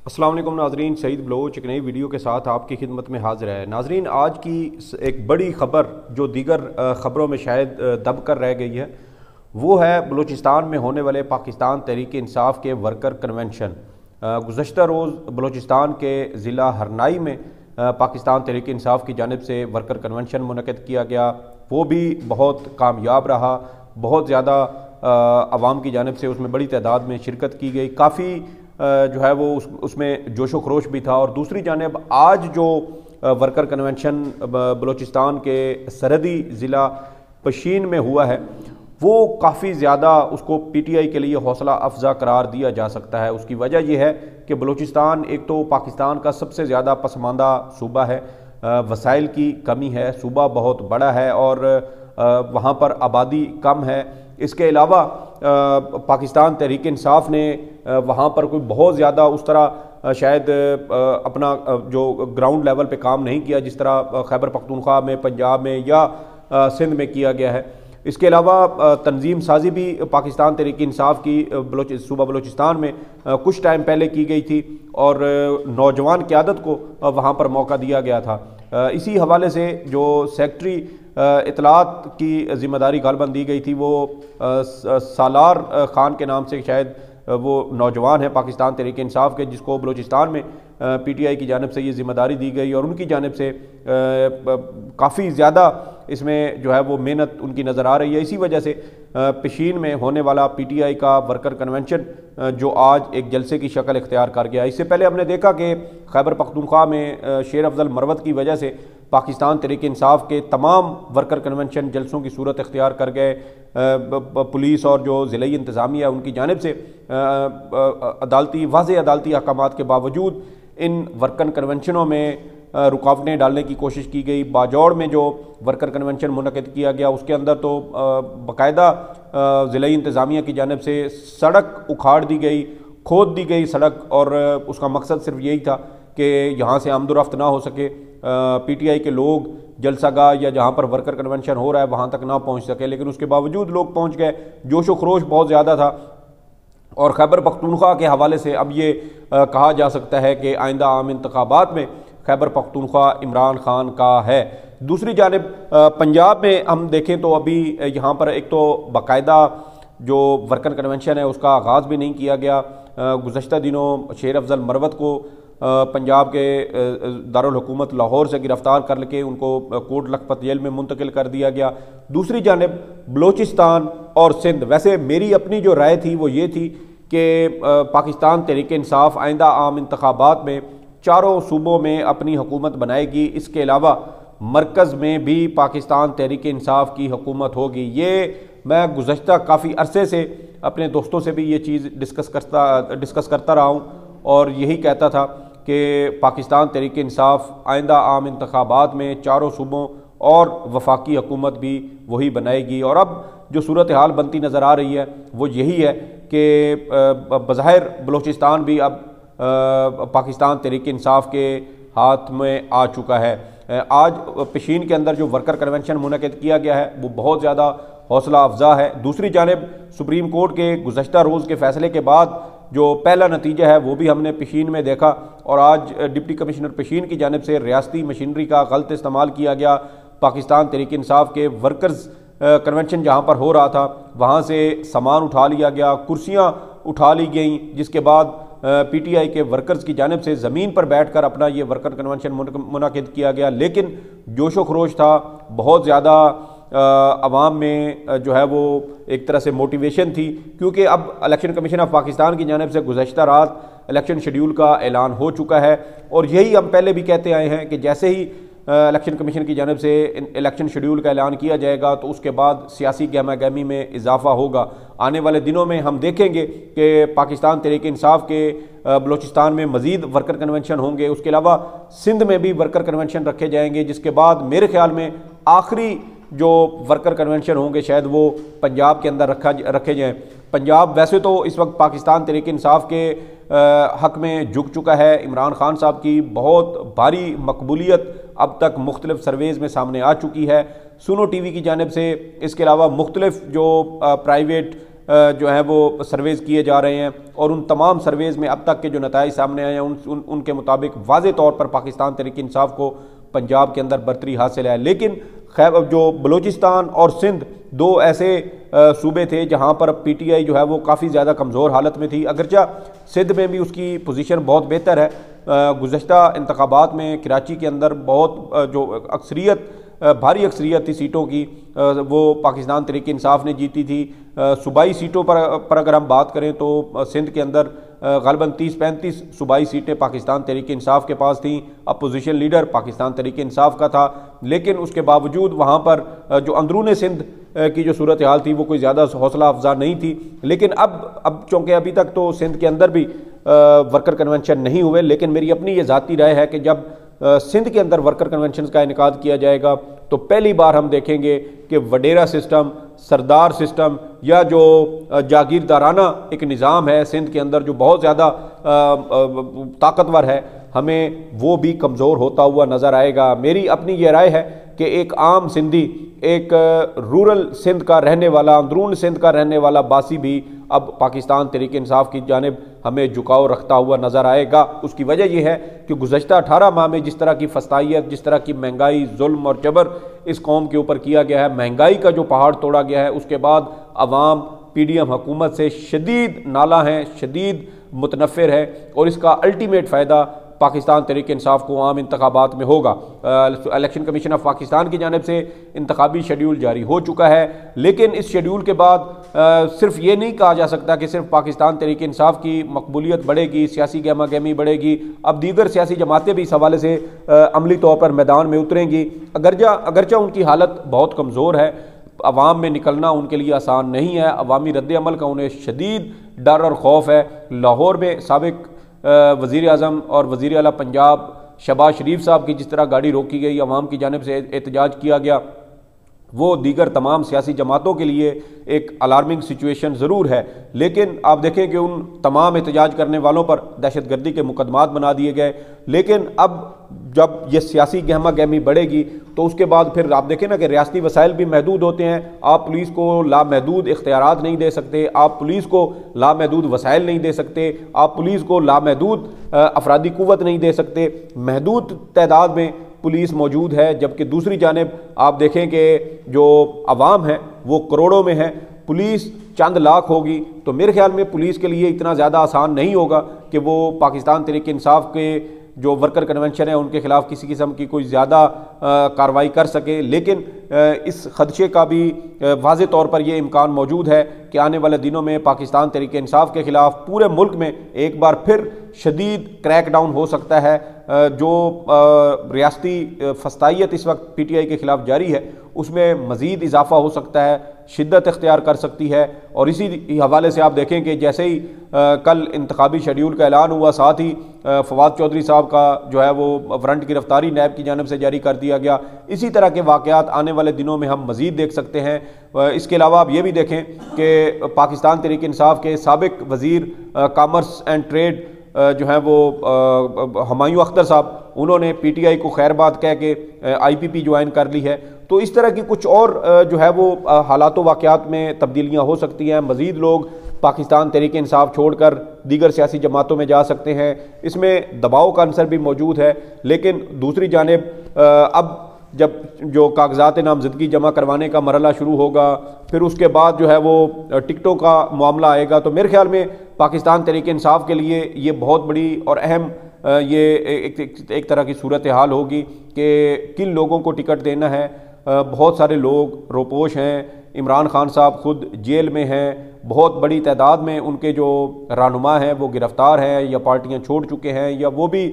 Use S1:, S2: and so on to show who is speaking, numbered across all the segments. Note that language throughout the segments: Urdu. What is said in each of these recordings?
S1: السلام علیکم ناظرین، سعید بلوچ ایک نئی ویڈیو کے ساتھ آپ کی خدمت میں حاضر ہے۔ ناظرین، آج کی ایک بڑی خبر جو دیگر خبروں میں شاید دب کر رہ گئی ہے، وہ ہے بلوچستان میں ہونے والے پاکستان تحریک انصاف کے ورکر کنونشن۔ گزشتہ روز بلوچستان کے ضلع ہرنائی میں پاکستان تحریک انصاف کی جانب سے ورکر کنونشن منعقد کیا گیا۔ وہ بھی بہت کامیاب رہا، بہت زیادہ عوام کی جانب سے اس میں بڑی تعداد میں شرکت کی گئی، کافی جو ہے وہ اس میں جوش و خروش بھی تھا۔ اور دوسری جانب آج جو ورکر کنونشن بلوچستان کے سرحدی ضلع پشین میں ہوا ہے، وہ کافی زیادہ اس کو پی ٹی آئی کے لیے حوصلہ افزا قرار دیا جا سکتا ہے۔ اس کی وجہ یہ ہے کہ بلوچستان ایک تو پاکستان کا سب سے زیادہ پسماندہ صوبہ ہے، وسائل کی کمی ہے، صوبہ بہت بڑا ہے اور وہاں پر آبادی کم ہے۔ اس کے علاوہ پاکستان تحریک انصاف نے وہاں پر کوئی بہت زیادہ اس طرح شاید اپنا جو گراؤنڈ لیول پہ کام نہیں کیا جس طرح خیبر پختونخوا میں، پنجاب میں یا سندھ میں کیا گیا ہے۔ اس کے علاوہ تنظیم سازی بھی پاکستان تحریک انصاف کی صوبہ بلوچستان میں کچھ ٹائم پہلے کی گئی تھی اور نوجوان قیادت کو وہاں پر موقع دیا گیا تھا۔ اسی حوالے سے جو سیکٹری اطلاعات کی ذمہ داری غالباً دی گئی تھی، وہ سالار خان کے نام سے شاید وہ نوجوان ہیں پاکستان تحریک انصاف کے، جس کو بلوچستان میں پی ٹی آئی کی جانب سے یہ ذمہ داری دی گئی اور ان کی جانب سے کافی زیادہ اس میں جو ہے وہ محنت ان کی نظر آ رہی ہے۔ اسی وجہ سے پشین میں ہونے والا پی ٹی آئی کا ورکر کنونشن جو آج ایک جلسے کی شکل اختیار کر گیا، اس سے پہلے ہم نے دیکھا کہ خیبر پختونخوا میں شیر افضل مروت کی وجہ سے پاکستان تحریک انصاف کے تمام ورکر کنونشن جلسوں کی صورت اختیار کر گئے۔ پولیس اور جو ضلعی انتظامیہ ان کی جانب سے واضح عدالتی احکامات کے باوجود ان ورکر کنونشنوں میں رکاوٹیں ڈالنے کی کوشش کی گئی۔ باجوڑ میں جو ورکر کنونشن منعقد کیا گیا، اس کے اندر تو باقاعدہ ضلعی انتظامیہ کی جانب سے سڑک اکھاڑ دی گئی، کھود دی گئی سڑک، اور اس کا مقصد صرف یہی تھا کہ یہاں سے آمد و رفت نہ ہو سکے، پی ٹی آئی کے لوگ جلسہ گاہ یا جہاں پر ورکر کنونشن ہو رہا ہے وہاں تک نہ پہنچ سکے، لیکن اس کے باوجود لوگ پہنچ گئے۔ جوش و خروش بہت زیادہ تھا اور خیبر پختونخوا کے حوالے سے اب یہ کہا جا سکتا ہے کہ آئندہ عام انتخابات میں خیبر پختونخوا عمران خان کا ہے۔ دوسری جانب پنجاب میں ہم دیکھیں تو ابھی یہاں پر ایک تو باقاعدہ جو ورکر کنونشن ہے اس کا آغاز بھی نہیں کیا گیا۔ گزشتہ دنوں شیر افضل مروت کو پنجاب کے دارالحکومت لاہور سے گرفتار کر کے ان کو کوٹ لکھپت جیل میں منتقل کر دیا گیا۔ دوسری جانب بلوچستان اور سندھ، ویسے میری اپنی جو رائے تھی وہ یہ تھی کہ پاکستان تحریک انصاف آئندہ عام انتخابات میں چاروں صوبوں میں اپنی حکومت بنائے گی، اس کے علاوہ مرکز میں بھی پاکستان تحریک انصاف کی حکومت ہوگی۔ یہ میں گزشتہ کافی عرصے سے اپنے دوستوں سے بھی یہ چیز ڈسکس کرتا رہا ہوں اور یہی کہتا تھا کہ پاکستان تحریک انصاف آئندہ عام انتخابات میں چاروں صوبوں اور وفاقی حکومت بھی وہی بنائے گی۔ اور اب جو صورتحال بنتی نظر آ رہی ہے وہ یہی ہے کہ بظاہر بلوچستان بھی اب پاکستان تحریک انصاف کے ہاتھ میں آ چکا ہے۔ آج پشین کے اندر جو ورکر کنونشن منعقد کیا گیا ہے وہ بہت زیادہ حوصلہ افزا ہے۔ دوسری جانب سپریم کورٹ کے گزشتہ روز کے فیصلے کے بعد جو پہلا نتیجہ ہے وہ بھی ہم نے پشین میں دیکھا، اور آج ڈپٹی کمشنر پشین کی جانب سے ریاستی مشینری کا غلط استعمال کیا گیا۔ پاکستان تحریک انصاف کے ورکرز کنونشن جہاں پر ہو رہا تھا وہاں سے سامان اٹھا لیا گیا، کرسیاں اٹھا لی گئیں، جس کے بعد پی ٹی آئی کے ورکرز کی جانب سے زمین پر بیٹھ کر اپنا یہ ورکر کنونشن منعقد کیا گیا، لیکن جوش و خروش تھا، بہت زیادہ عوام میں جو ہے وہ ایک طرح سے موٹیویشن تھی، کیونکہ اب الیکشن کمیشن آف پاکستان کی جانب سے گزشتہ رات الیکشن شیڈیول کا اعلان ہو چکا ہے، اور یہی ہم پہلے بھی کہتے آئے ہیں کہ جیسے ہی الیکشن کمیشن کی جانب سے الیکشن شیڈیول کا اعلان کیا جائے گا تو اس کے بعد سیاسی گہما گہمی میں اضافہ ہوگا۔ آنے والے دنوں میں ہم دیکھیں گے کہ پاکستان تحریک انصاف کے بلوچستان میں مزید ورکر کنونشن ہوں گے، اس کے علاوہ سندھ میں بھی ورکر کنونشن رکھے جائیں گے، جس کے بعد میرے خیال میں آخری جو ورکر کنونشن ہوں گے شاید وہ پنجاب کے اندر رکھے جائیں۔ پنجاب ویسے تو اس وقت پاکستان تحریک انصاف کے حق میں جھک چکا ہے، عمران خان صاحب کی بہت بھاری مقبولیت اب تک مختلف سرویز میں سامنے آ چکی ہے، سنو ٹی وی کی جانب سے، اس کے علاوہ مختلف جو پرائیویٹ جو ہیں وہ سرویز کیے جا رہے ہیں، اور ان تمام سرویز میں اب تک کے جو نتائج سامنے آئے ہیں ان کے مطابق واضح طور پر پاکستان تحریک انصاف کو پنجاب کے اندر برتری حاصل ہے۔ لیکن جو بلوچستان اور سندھ دو ایسے صوبے تھے جہاں پر پی ٹی آئی جو ہے وہ کافی زیادہ کمزور حالت میں تھی، اگرچہ سندھ میں بھی اس کی پوزیشن بہت بہتر ہے۔ گزشتہ انتخابات میں کراچی کے اندر بہت جو بھاری اکثریت تھی سیٹوں کی وہ پاکستان تحریک انصاف نے جیتی تھی۔ صوبائی سیٹوں پر اگر ہم بات کریں تو سندھ کے اندر غالباً 30-35 صوبائی سیٹیں پاکستان تحریک انصاف کے پاس تھیں، اپوزیشن لیڈر پاکستان تحریک انصاف کا تھا، لیکن اس کے باوجود وہاں پر جو اندرون سندھ کی جو صورتحال تھی وہ کوئی زیادہ حوصلہ افزا نہیں تھی۔ لیکن اب چونکہ ابھی تک تو سندھ کے اندر بھی ورکر کنونشن نہیں ہوئے، لیکن میری اپنی یہ ذاتی رائے ہے کہ جب سندھ کے اندر ورکر کنونشنز کا انعقاد کیا جائے گا تو پہلی بار ہم دیکھیں گے کہ وڈیرا سسٹم، سردار سسٹم یا جو جاگیردارانہ ایک نظام ہے سندھ کے اندر جو بہت زیادہ طاقتور ہے، ہمیں وہ بھی کمزور ہوتا ہوا نظر آئے گا۔ میری اپنی یہ رائے ہے کہ ایک عام سندھی، ایک رورل سندھ کا رہنے والا، اندرون سندھ کا رہنے والا باسی بھی اب پاکستان تحریک انصاف کی جانب ہمیں جھکاؤ رکھتا ہوا نظر آئے گا۔ اس کی وجہ یہ ہے کہ گزشتہ 18 ماہ میں جس طرح کی فسطائیت، جس طرح کی مہنگائی، ظلم اور جبر اس قوم کے اوپر کیا گیا ہے، مہنگائی کا جو پہاڑ توڑا گیا ہے، اس کے بعد عوام پی ڈی ایم حکومت سے شدید نالاں ہیں، شدید متنفر ہے، اور اس کا الٹیمیٹ فائدہ پاکستان تحریک انصاف کو عام انتخابات میں ہوگا۔ الیکشن کمیشن آف پاکستان کی جانب سے انتخابی شیڈیول جاری ہو چکا ہے، لیکن اس شیڈیول کے بعد صرف یہ نہیں کہا جا سکتا کہ صرف پاکستان تحریک انصاف کی مقبولیت بڑھے گی، سیاسی گہما گہمی بڑھے گی، اب دیگر سیاسی جماعتیں بھی اس حوالے سے عملی طور پر میدان میں اتریں گی، اگرچہ ان کی حالت بہت کمزور ہے، عوام میں نکلنا ان کے لیے آسان نہیں ہے، عوامی رد عمل کا انہیں شدید ڈر اور خوف ہے۔ لاہور میں سابق وزیر اعظم اور وزیر اعلیٰ پنجاب شہباز شریف صاحب کی جس طرح گاڑی روکی گئی، عوام کی جانب سے احتجاج کیا گیا، وہ دیگر تمام سیاسی جماعتوں کے لیے ایک الارمنگ سچویشن ضرور ہے، لیکن آپ دیکھیں کہ ان تمام احتجاج کرنے والوں پر دہشت گردی کے مقدمات بنا دیے گئے۔ لیکن اب جب یہ سیاسی گہما گہمی بڑھے گی تو اس کے بعد پھر آپ دیکھیں نا کہ ریاستی وسائل بھی محدود ہوتے ہیں، آپ پولیس کو لامحدود اختیارات نہیں دے سکتے، آپ پولیس کو لامحدود وسائل نہیں دے سکتے، آپ پولیس کو لامحدود افرادی قوت نہیں دے سکتے، محدود تعداد میں پولیس موجود ہے، جبکہ دوسری جانب آپ دیکھیں کہ جو عوام ہے وہ کروڑوں میں ہے، پولیس چند لاکھ ہوگی، تو میرے خیال میں پولیس کے لیے اتنا زیادہ آسان نہیں ہوگا کہ وہ پاکستان تحریک انصاف کے جو ورکر کنونشن ہے ان کے خلاف کسی قسم کی کوئی زیادہ کارروائی کر سکے۔ لیکن اس خدشے کا بھی واضح طور پر یہ امکان موجود ہے کہ آنے والے دنوں میں پاکستان تحریک انصاف کے خلاف پورے ملک میں ایک بار پھر شدید کریک ڈاؤن ہو سکتا ہے۔ جو ریاستی فسطائیت اس وقت پی ٹی آئی کے خلاف جاری ہے اس میں مزید اضافہ ہو سکتا ہے، شدت اختیار کر سکتی ہے، اور اسی حوالے سے آپ دیکھیں کہ جیسے ہی کل انتخابی شیڈیول کا اعلان ہوا، ساتھ ہی فواد چودھری صاحب کا جو ہے وہ وارنٹ گرفتاری نیب کی جانب سے جاری کر دیا گیا۔ اسی طرح کے واقعات آنے والے دنوں میں ہم مزید دیکھ سکتے ہیں۔ اس کے علاوہ آپ یہ بھی دیکھیں کہ پاکستان تحریک انصاف کے سابق وزیر کامرس اینڈ ٹریڈ جو ہیں وہ ہمایوں اختر صاحب، انہوں نے پی ٹی آئی کو خیر بات کہہ کے آئی پی پی جوائن کر لی ہے۔ تو اس طرح کی کچھ اور جو ہے وہ حالات و واقعات میں تبدیلیاں ہو سکتی ہیں، مزید لوگ پاکستان تحریک انصاف چھوڑ کر دیگر سیاسی جماعتوں میں جا سکتے ہیں، اس میں دباؤ کا عنصر بھی موجود ہے۔ لیکن دوسری جانب اب جب جو کاغذات نامزدگی جمع کروانے کا مرحلہ شروع ہوگا، پھر اس کے بعد جو ہے وہ ٹکٹوں کا معاملہ آئے گا، تو میرے خیال میں پاکستان تحریک انصاف کے لیے یہ بہت بڑی اور اہم یہ ایک طرح کی صورتحال ہوگی کہ کن لوگوں کو ٹکٹ دینا ہے۔ بہت سارے لوگ روپوش ہیں، عمران خان صاحب خود جیل میں ہیں، بہت بڑی تعداد میں ان کے جو رہنما ہیں وہ گرفتار ہیں یا پارٹیاں چھوڑ چکے ہیں، یا وہ بھی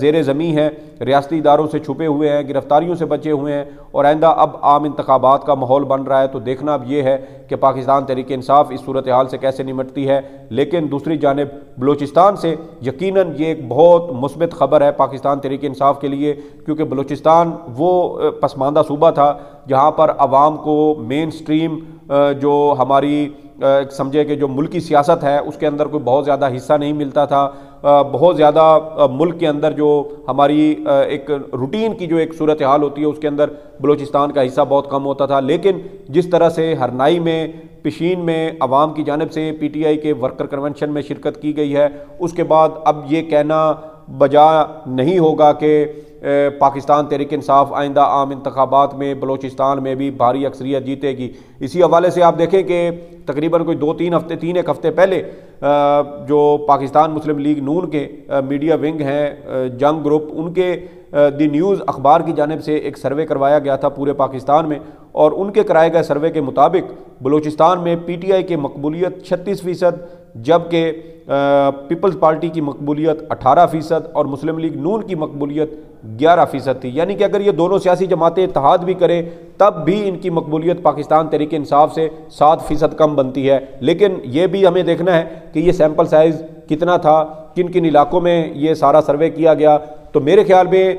S1: زیر زمین ہیں، ریاستی اداروں سے چھپے ہوئے ہیں، گرفتاریوں سے بچے ہوئے ہیں، اور آئندہ اب عام انتخابات کا ماحول بن رہا ہے۔ تو دیکھنا اب یہ ہے کہ پاکستان تحریک انصاف اس صورتحال سے کیسے نمٹتی ہے۔ لیکن دوسری جانب بلوچستان سے یقیناً یہ ایک بہت مثبت خبر ہے پاکستان تحریک انصاف کے لیے، کیونکہ بلوچستان وہ پسماندہ صوبہ تھا جہاں پر عوام کو مین سٹریم جو ہماری سمجھے کہ جو ملکی سیاست ہے اس کے اندر کوئی بہت زیادہ حصہ نہیں ملتا تھا۔ بہت زیادہ ملک کے اندر جو ہماری ایک روٹین کی جو ایک صورتحال ہوتی ہے اس کے اندر بلوچستان کا حصہ بہت کم ہوتا تھا، لیکن جس طرح سے ہرنائی میں پشین میں عوام کی جانب سے پی ٹی آئی کے ورکر کنونشن میں شرکت کی گئی ہے، اس کے بعد اب یہ کہنا بجا نہیں ہوگا کہ پاکستان تحریک انصاف آئندہ عام انتخابات میں بلوچستان میں بھی بھاری اکثریت جیتے گی۔ اسی حوالے سے آپ دیکھیں کہ تقریباً کوئی 2-3 ہفتے پہلے جو پاکستان مسلم لیگ نون کے میڈیا ونگ ہیں جنگ گروپ، ان کے دی نیوز اخبار کی جانب سے ایک سروے کروایا گیا تھا پورے پاکستان میں، اور ان کے کرائے گئے سروے کے مطابق بلوچستان میں پی ٹی آئی کی مقبولیت 36%، جبکہ پیپلز پارٹی کی مقبولیت 18% اور مسلم لیگ نون کی مقبولیت 11% تھی۔ یعنی کہ اگر یہ دونوں سیاسی جماعتیں اتحاد بھی کریں تب بھی ان کی مقبولیت پاکستان تحریک انصاف سے 7% کم بنتی ہے۔ لیکن یہ بھی ہمیں دیکھنا ہے کہ یہ سیمپل سائز کتنا تھا، کن کن علاقوں میں یہ سارا سروے کیا گیا۔ تو میرے خیال میں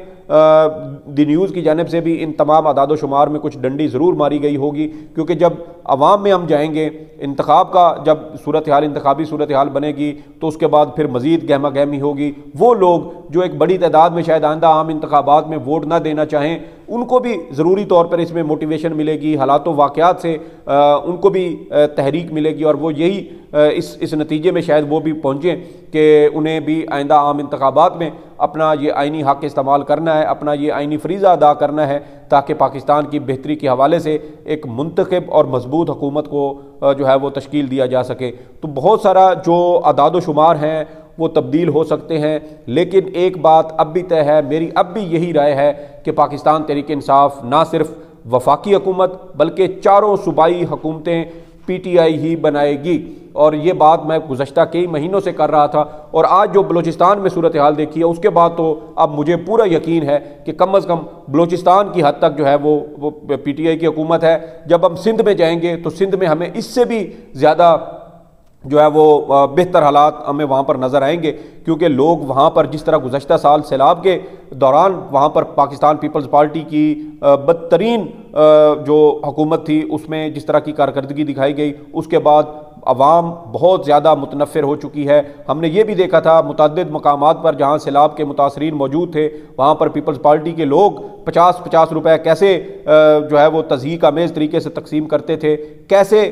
S1: دی نیوز کی جانب سے بھی ان تمام اعداد و شمار میں کچھ ڈنڈی ضرور ماری گئی ہوگی، کیونکہ جب عوام میں ہم جائیں گے، انتخاب کا جب صورتحال انتخابی صورتحال بنے گی تو اس کے بعد پھر مزید گہما گہمی ہوگی۔ وہ لوگ جو ایک بڑی تعداد میں شاید آئندہ عام انتخابات میں ووٹ نہ دینا چاہیں، ان کو بھی ضروری طور پر اس میں موٹیویشن ملے گی، حالات و واقعات سے ان کو بھی تحریک ملے گی، اور وہ یہی اس نتیجے میں شاید وہ بھی پہنچیں کہ انہیں بھی آئندہ عام انتخابات میں اپنا یہ آئینی حق استعمال کرنا ہے، اپنا یہ آئینی فریضہ ادا کرنا ہے، تاکہ پاکستان کی بہتری کے حوالے سے ایک منتخب اور مضبوط حکومت کو جو ہے وہ تشکیل دیا جا سکے۔ تو بہت سارا جو اعداد و شمار ہیں وہ تبدیل ہو سکتے ہیں، لیکن ایک بات اب بھی طے ہے، میری اب بھی یہی رائے ہے کہ پاکستان تحریک انصاف نہ صرف وفاقی حکومت بلکہ چاروں صوبائی حکومتیں پی ٹی آئی ہی بنائے گی، اور یہ بات میں گزشتہ کئی مہینوں سے کر رہا تھا، اور آج جو بلوچستان میں صورتحال دیکھی ہے اس کے بعد تو اب مجھے پورا یقین ہے کہ کم از کم بلوچستان کی حد تک جو ہے وہ پی ٹی آئی کی حکومت ہے۔ جب ہم سندھ میں جائیں گے تو سندھ میں ہمیں اس سے بھی زیادہ جو ہے وہ بہتر حالات ہمیں وہاں پر نظر آئیں گے، کیونکہ لوگ وہاں پر جس طرح گزشتہ سال سیلاب کے دوران وہاں پر پاکستان پیپلز پارٹی کی بدترین جو حکومت تھی اس میں جس طرح کی کارکردگی دکھائی گئی، اس کے بعد عوام بہت زیادہ متنفر ہو چکی ہے۔ ہم نے یہ بھی دیکھا تھا متعدد مقامات پر جہاں سیلاب کے متاثرین موجود تھے، وہاں پر پیپلز پارٹی کے لوگ 50 روپے کیسے جو ہے وہ تضحیک آمیز طریقے سے تقسیم کرتے تھے، کیسے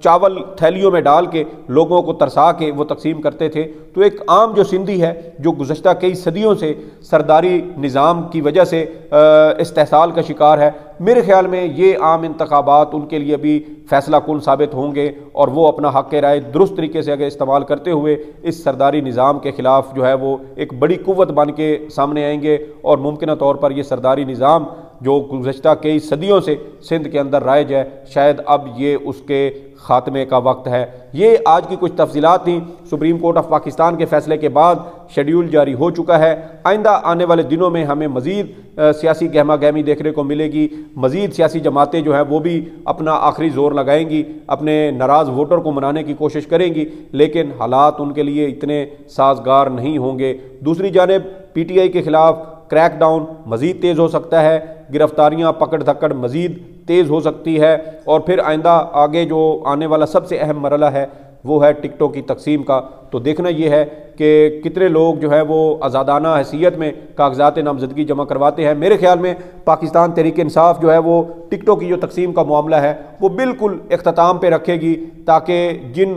S1: چاول تھیلیوں میں ڈال کے لوگوں کو ترسا کے وہ تقسیم کرتے تھے۔ تو ایک عام جو سندھی ہے جو گزشتہ کئی صدیوں سے سرداری نظام کی وجہ سے استحصال کا شکار ہے، میرے خیال میں یہ عام انتخابات ان کے لیے بھی فیصلہ کن ثابت ہوں گے، اور وہ اپنا حق رائے درست طریقے سے اگر استعمال کرتے ہوئے اس سرداری نظام کے خلاف جو ہے وہ ایک بڑی قوت بن کے سامنے آئیں گے، اور ممکنہ طور پر یہ سرداری نظام جو گزشتہ کئی صدیوں سے سندھ کے اندر رائج ہے، شاید اب یہ اس کے خاتمے کا وقت ہے۔ یہ آج کی کچھ تفصیلات تھیں۔ سپریم کورٹ آف پاکستان کے فیصلے کے بعد شیڈیول جاری ہو چکا ہے۔ آئندہ آنے والے دنوں میں ہمیں مزید سیاسی گہما گہمی دیکھنے کو ملے گی، مزید سیاسی جماعتیں جو ہیں وہ بھی اپنا آخری زور لگائیں گی، اپنے ناراض ووٹر کو منانے کی کوشش کریں گی، لیکن حالات ان کے لیے اتنے سازگار نہیں ہوں گے۔ دوسری جانب پی ٹی آئی کے خلاف کریک ڈاؤن مزید تیز ہو سکتا ہے، گرفتاریاں پکڑ دھکڑ مزید تیز ہو سکتی ہے، اور پھر آئندہ آگے جو آنے والا سب سے اہم مرحلہ ہے وہ ہے ٹکٹوں کی تقسیم کا۔ تو دیکھنا یہ ہے کہ کتنے لوگ جو ہے وہ آزادانہ حیثیت میں کاغذات نامزدگی جمع کرواتے ہیں۔ میرے خیال میں پاکستان تحریک انصاف جو ہے وہ ٹکٹوں کی جو تقسیم کا معاملہ ہے وہ بالکل اختتام پہ رکھے گی، تاکہ جن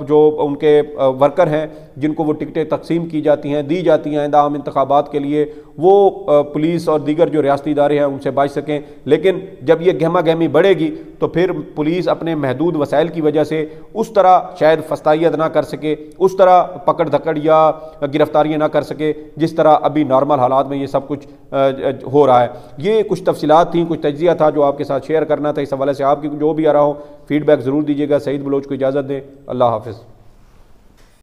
S1: جو ان کے ورکر ہیں جن کو وہ ٹکٹیں تقسیم کی جاتی ہیں، دی جاتی ہیں آئندہ عام انتخابات کے لیے، وہ پولیس اور دیگر جو ریاستی ادارے ہیں ان سے بچ سکیں۔ لیکن جب یہ گہما گہمی بڑھے گی تو پھر پولیس اپنے محدود وسائل کی وجہ سے اس طرح شاید فستائیت نہ کر سکے، اس طرح پکڑ دھکڑ یا گرفتاریاں نہ کر سکے جس طرح ابھی نارمل حالات میں یہ سب کچھ ہو رہا ہے۔ یہ کچھ تفصیلات تھیں، کچھ تجزیہ تھا جو آپ کے ساتھ شیئر کرنا تھا۔ اس حوالے سے آپ کی جو بھی آ رہا ہو فیڈ بیک ضرور دیجیے گا۔ سعید بلوچ کو اجازت دیں، اللہ حافظ۔